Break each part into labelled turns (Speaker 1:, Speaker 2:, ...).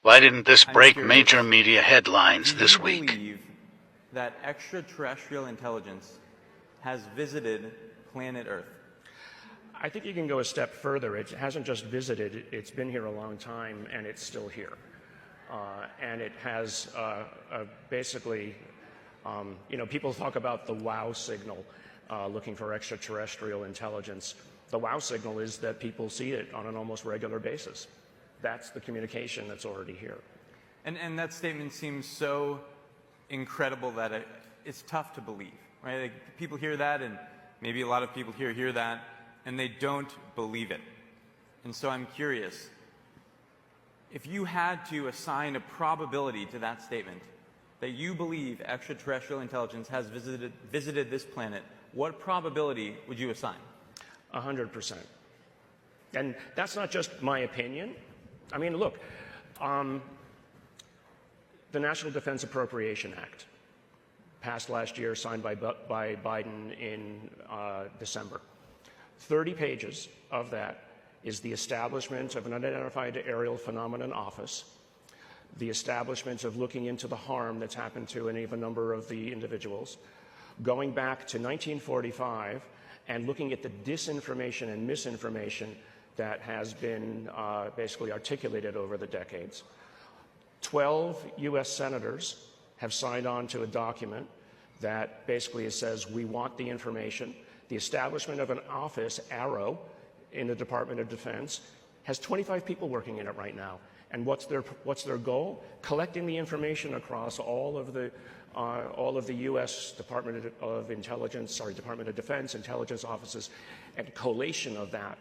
Speaker 1: Why didn't this
Speaker 2: I'm
Speaker 1: break
Speaker 2: curious,
Speaker 1: major media headlines
Speaker 2: do
Speaker 1: this
Speaker 2: you
Speaker 1: week?
Speaker 2: believe that extraterrestrial intelligence has visited planet Earth?
Speaker 3: I think you can go a step further. It hasn't just visited, it's been here a long time, and it's still here. And it has basically, people talk about the wow signal, looking for extraterrestrial intelligence. The wow signal is that people see it on an almost regular basis. That's the communication that's already here.
Speaker 2: And that statement seems so incredible that it's tough to believe, right? Like, people hear that, and maybe a lot of people here hear that, and they don't believe it. And so I'm curious, if you had to assign a probability to that statement, that you believe extraterrestrial intelligence has visited this planet, what probability would you assign?
Speaker 3: 100%. And that's not just my opinion. I mean, look, the National Defense Appropriation Act, passed last year, signed by Biden in December. 30 pages of that is the establishment of an unidentified aerial phenomenon office, the establishment of looking into the harm that's happened to any of a number of the individuals, going back to 1945 and looking at the disinformation and misinformation that has been basically articulated over the decades. 12 U.S. senators have signed on to a document that basically says we want the information. The establishment of an office, AARO, in the Department of Defense, has 25 people working in it right now. And what's their goal? Collecting the information across all of the U.S. Department of Defense intelligence offices, and collation of that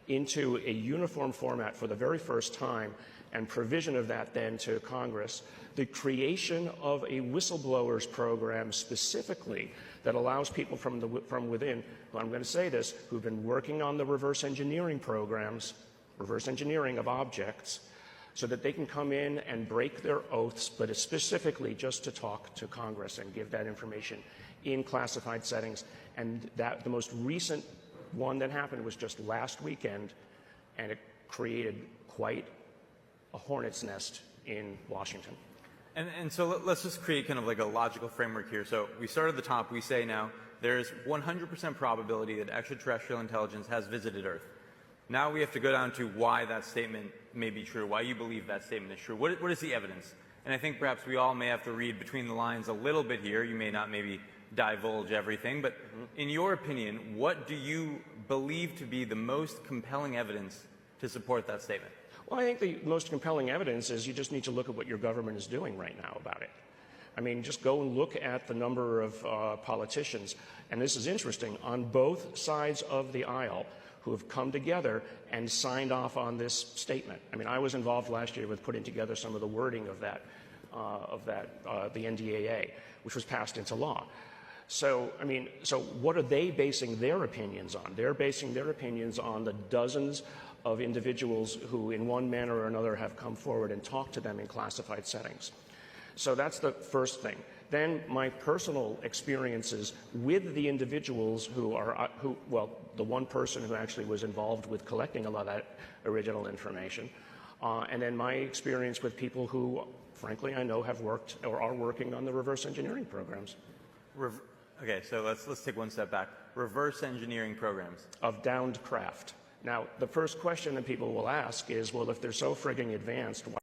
Speaker 3: into a uniform format for the very first time, and provision of that then to Congress, the creation of a whistleblowers program specifically that allows people from within, well, I'm going to say this, who've been working on the reverse engineering programs, reverse engineering of objects, so that they can come in and break their oaths, but it's specifically just to talk to Congress and give that information in classified settings. And that the most recent one that happened was just last weekend, and it created quite a hornet's nest in Washington.
Speaker 2: And so let's just create kind of like a logical framework here. So we start at the top. We say now there's 100% probability that extraterrestrial intelligence has visited Earth. Now we have to go down to why that statement may be true, why you believe that statement is true. What is the evidence? And I think perhaps we all may have to read between the lines a little bit here. You may not maybe divulge everything, but in your opinion, what do you believe to be the most compelling evidence to support that statement?
Speaker 3: Well, I think the most compelling evidence is you just need to look at what your government is doing right now about it. I mean, just go and look at the number of politicians, and this is interesting, on both sides of the aisle who have come together and signed off on this statement. I mean, I was involved last year with putting together some of the wording of the NDAA, which was passed into law. So, I mean, so what are they basing their opinions on? They're basing their opinions on the dozens of individuals who, in one manner or another, have come forward and talked to them in classified settings. So that's the first thing. Then my personal experiences with the individuals the one person who actually was involved with collecting a lot of that original information, and then my experience with people who, frankly, I know have worked or are working on the reverse engineering programs.
Speaker 2: Okay, so let's take one step back. Reverse engineering programs.
Speaker 3: Of downed craft. Now, the first question that people will ask is, well, if they're so frigging advanced, why